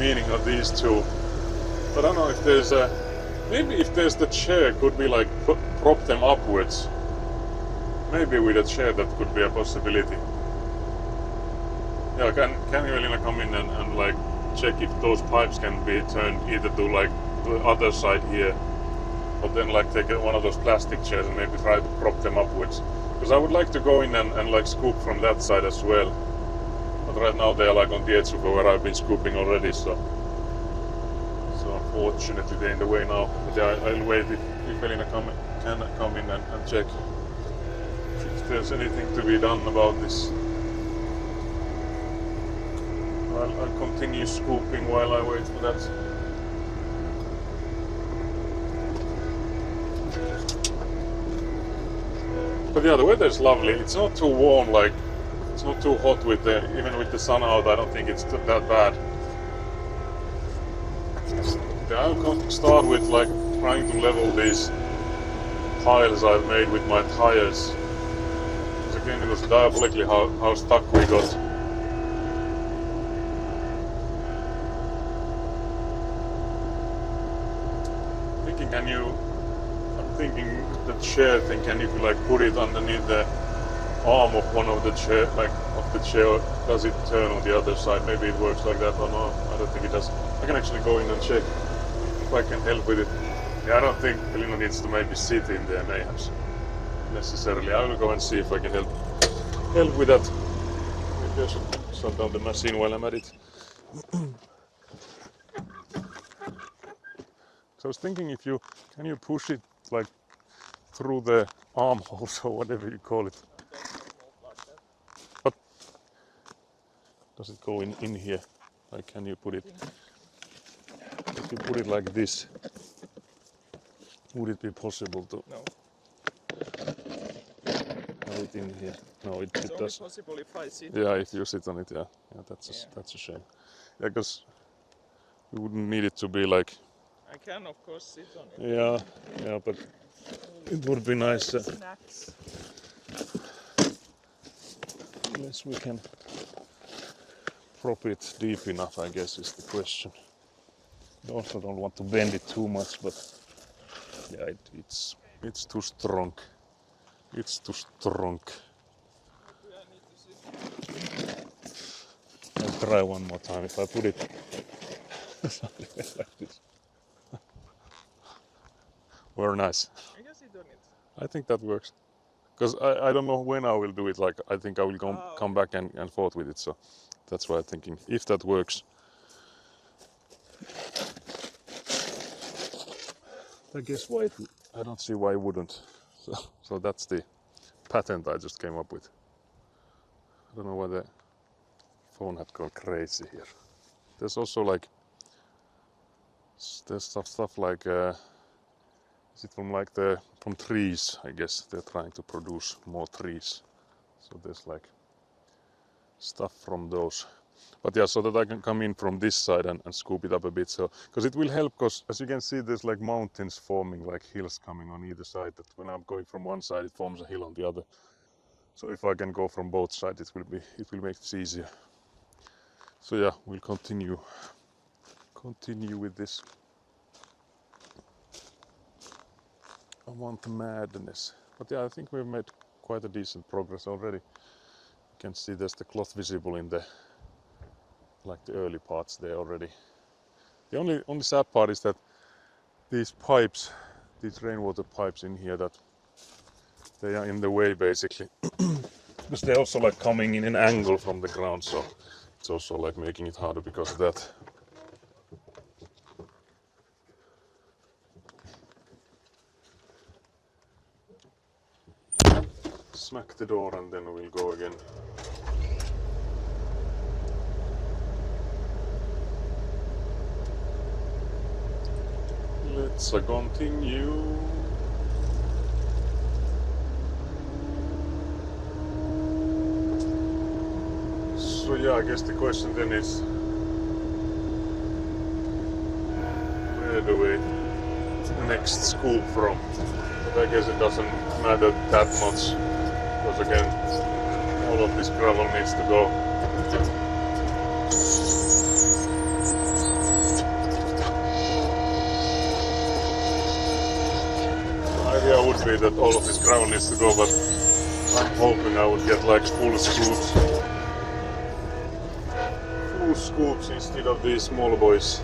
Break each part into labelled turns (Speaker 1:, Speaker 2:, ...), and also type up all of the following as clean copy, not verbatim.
Speaker 1: meaning of these two. But I don't know if there's a... Maybe if there's the chair, could be like prop them upwards. Maybe with a chair that could be a possibility. Yeah, can you Elina come in and like check if those pipes can be turned either to like the other side here, or then like take one of those plastic chairs and maybe try to prop them upwards. Because I would like to go in and like scoop from that side as well. But right now they are like on the edge of where I've been scooping already, so unfortunately they're in the way now. But yeah, I'll wait if Elina can come in and check if there's anything to be done about this. I'll continue scooping while I wait for that. But yeah, the weather is lovely. It's not too warm, like it's not too hot with even with the sun out. I don't think it's that bad. I'll start with like trying to level these piles I've made with my tires. Because again, it was diabolically how stuck we got. I'm thinking the chair thing, can you like put it underneath the arm of one of the chair, like of the chair, does it turn on the other side? Maybe it works like that or no, I don't think it does. I can actually go in and check if I can help with it. Yeah, I don't think Elina needs to maybe sit in there, mayhaps, necessarily. I will go and see if I can help with that. Maybe I should shut down the machine while I'm at it. So I was thinking if can you push it like through the armholes or whatever you call it. But does it go in here? Like can you put it, if you put it like this, would it be possible to have it in here? No, it does.
Speaker 2: It's only possible if I sit.
Speaker 1: Yeah, if you sit on it, yeah. That's a shame. Yeah, because you wouldn't need it to be like.
Speaker 2: I can of course sit on it.
Speaker 1: Yeah, but it would be nice.
Speaker 2: Snacks.
Speaker 1: Unless we can prop it deep enough, I guess is the question. I also don't want to bend it too much, but yeah, it's too strong. It's too strong. I'll try one more time. If I put it something like this. Very nice.
Speaker 2: I can sit on it.
Speaker 1: I think that works. Because I don't know when I will do it. Like I think I will come back and forth with it. So that's why I'm thinking if that works. I guess why I don't see why it wouldn't. So that's the patent I just came up with. I don't know why the phone had gone crazy here. There's also like there's stuff like is it from trees? I guess they're trying to produce more trees. So there's like stuff from those. But yeah, so that I can come in from this side and scoop it up a bit. So because it will help, because as you can see, there's like mountains forming, like hills coming on either side. That when I'm going from one side, it forms a hill on the other. So if I can go from both sides, it will make it easier. So yeah, we'll continue with this. I want madness. But yeah, I think we've made quite a decent progress already. You can see there's the cloth visible in the early parts there already. The only sad part is that these pipes, these rainwater pipes in here, that they are in the way basically. Because they're also like coming in an angle from the ground, so it's also like making it harder because of that. Smack the door and then we'll go again. Let's continue. So yeah, I guess the question then is, where do we next scoop from? But I guess it doesn't matter that much, because again, all of this gravel needs to go. could be that all of this gravel needs to go, but I'm hoping I would get like full scoops. Full scoops instead of these small boys.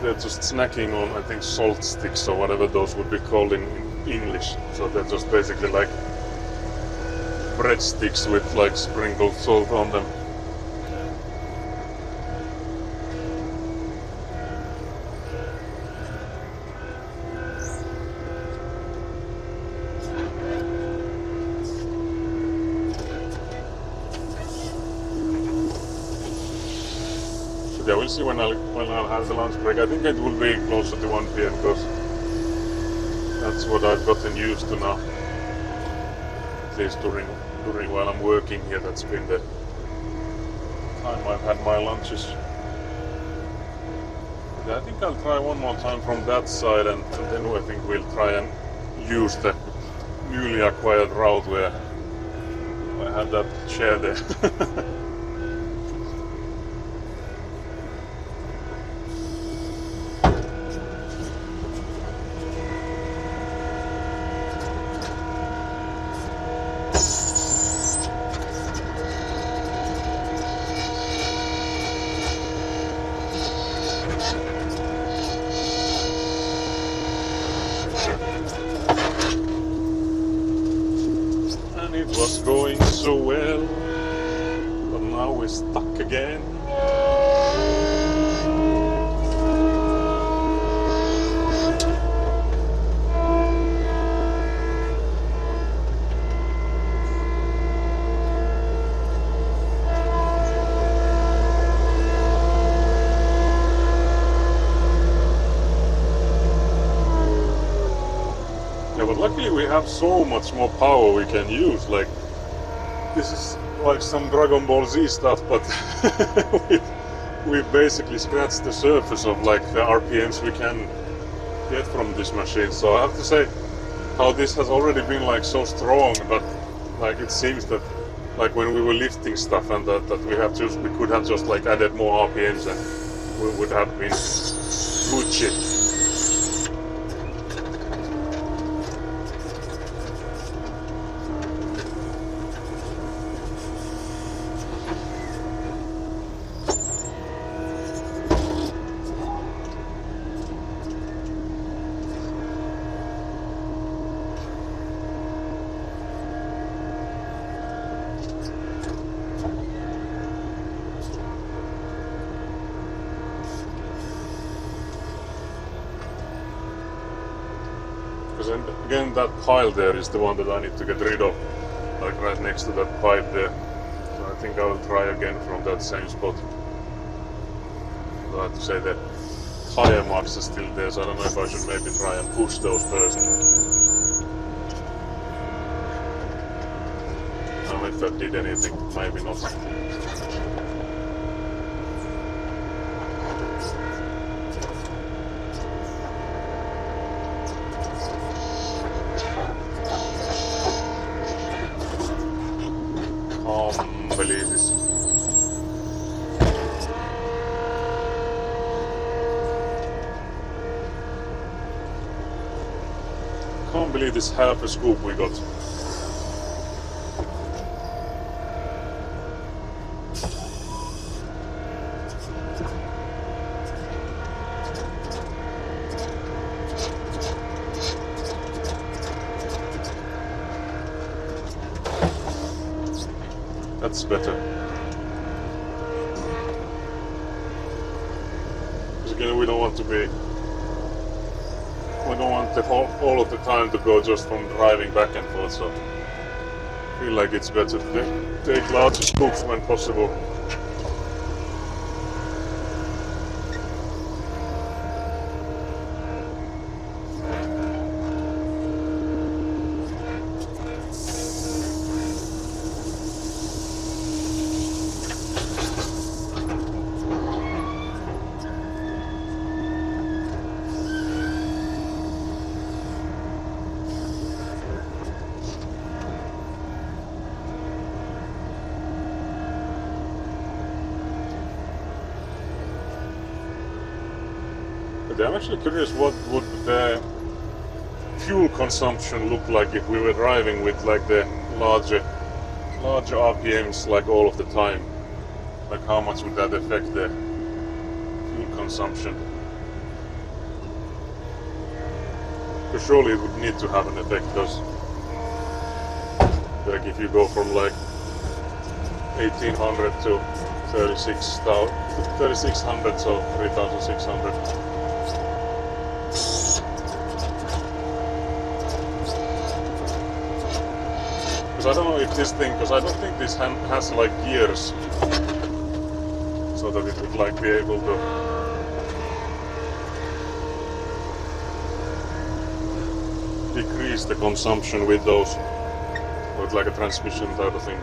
Speaker 1: They're just snacking on, I think, salt sticks or whatever those would be called in English. So they're just basically like breadsticks with like sprinkled salt on them. Yeah, we'll see when I'll have the lunch break. I think it will be closer to 1 p.m. because that's what I've gotten used to now. At least during while I'm working here, that's been the time I've had my lunches. But I think I'll try one more time from that side, and then I think we'll try and use the newly acquired route where I had that chair there. It was going so well, but now we're stuck again. Yeah, but luckily we have so much more power we can use. Like, this is like some Dragon Ball Z stuff, but we basically scratched the surface of like the RPMs we can get from this machine. So I have to say how this has already been like so strong, but like it seems that like when we were lifting stuff and that we could have just like added more RPMs and we would have been Gucci. Because again, that pile there is the one that I need to get rid of, like right next to that pipe there. So I think I will try again from that same spot. I have to say the tire marks are still there, so I don't know if I should maybe try and push those first. I don't know if that did anything, maybe not. Believe this. Can't believe this half a scoop we got. That's better. Because again, we don't want the all of the time to go just from driving back and forth, so I feel like it's better to take larger scoops when possible. But I'm actually curious what would the fuel consumption look like if we were driving with like the larger RPMs like all of the time. Like how much would that affect the fuel consumption? Because surely it would need to have an effect, because like if you go from like 1800 to 3600, so 3600. Because I don't know if this thing, because I don't think this has like gears, so that it would like be able to decrease the consumption with those, or it's like a transmission type of thing.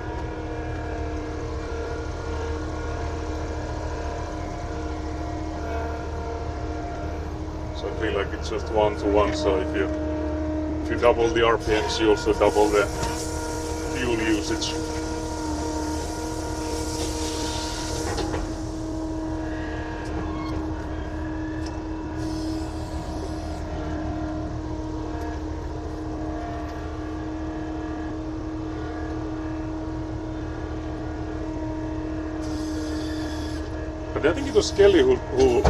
Speaker 1: So I feel like it's just 1-to-1, so if you double the RPMs, you also double the fuel usage. But I think it was Kelly who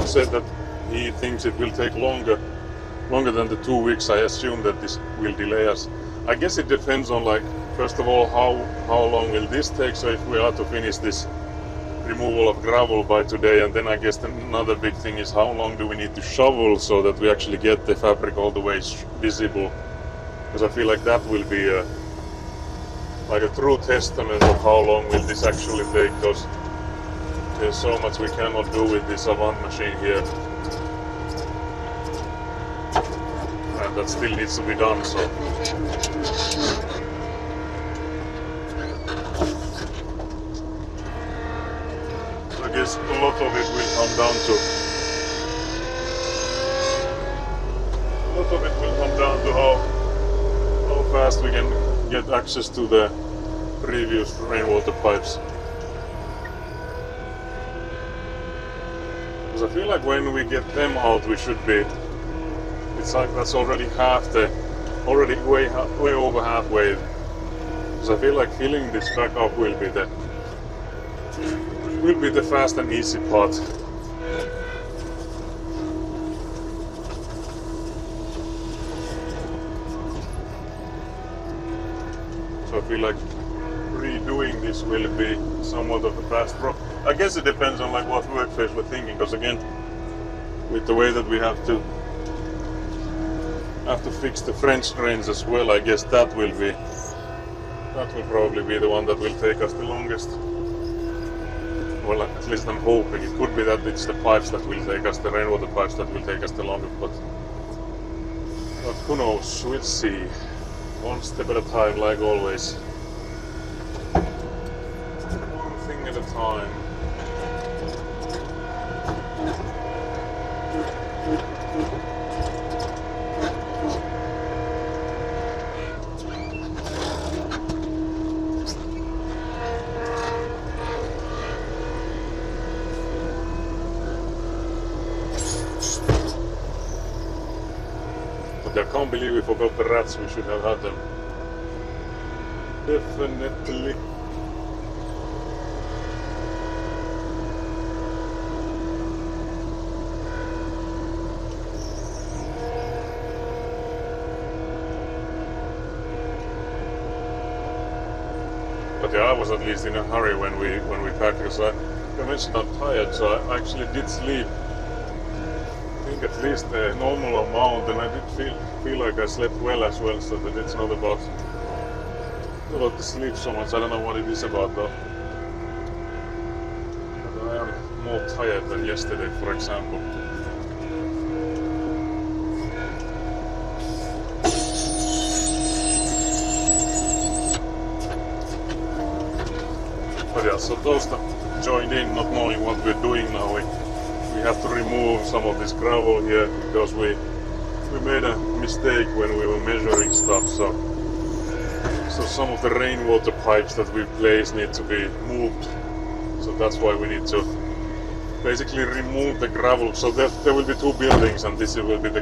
Speaker 1: said that he thinks it will take longer than the 2 weeks. I assume that this will delay us. I guess it depends on, like, first of all, how long will this take? So if we are to finish this removal of gravel by today, and then I guess another big thing is how long do we need to shovel so that we actually get the fabric all the way visible? Because I feel like that will be like a true testament of how long will this actually take, because there's so much we cannot do with this Avant machine here. And that still needs to be done, so. I guess a lot of it will come down to how fast we can get access to the previous rainwater pipes. Because I feel like when we get them out, we should be. It's like that's already way over halfway. Because I feel like filling this back up will be the fast and easy part. So I feel like redoing this will be somewhat of a fast process. I guess it depends on like what workflows we're thinking, because again, with the way that we have to fix the French drains as well, I guess that will probably be the one that will take us the longest. Well, at least I'm hoping. It could be that it's the pipes that will take us, the rainwater pipes that will take us the longest, but who knows, we'll see. One step at a time, like always. One thing at a time. I can't believe we forgot the rats. We should have had them. Definitely. But yeah, I was at least in a hurry when we packed, because I mentioned I'm tired, so I actually did sleep. I think at least the normal amount, and I did feel like I slept well as well, so that it's not about the sleep so much. I don't know what it is about though. But I am more tired than yesterday, for example. But yeah, so those that joined in not knowing what we're doing now, we have to remove some of this gravel here, because we made a mistake when we were measuring stuff, so some of the rainwater pipes that we placed need to be moved, so that's why we need to basically remove the gravel. So there will be two buildings, and this will be the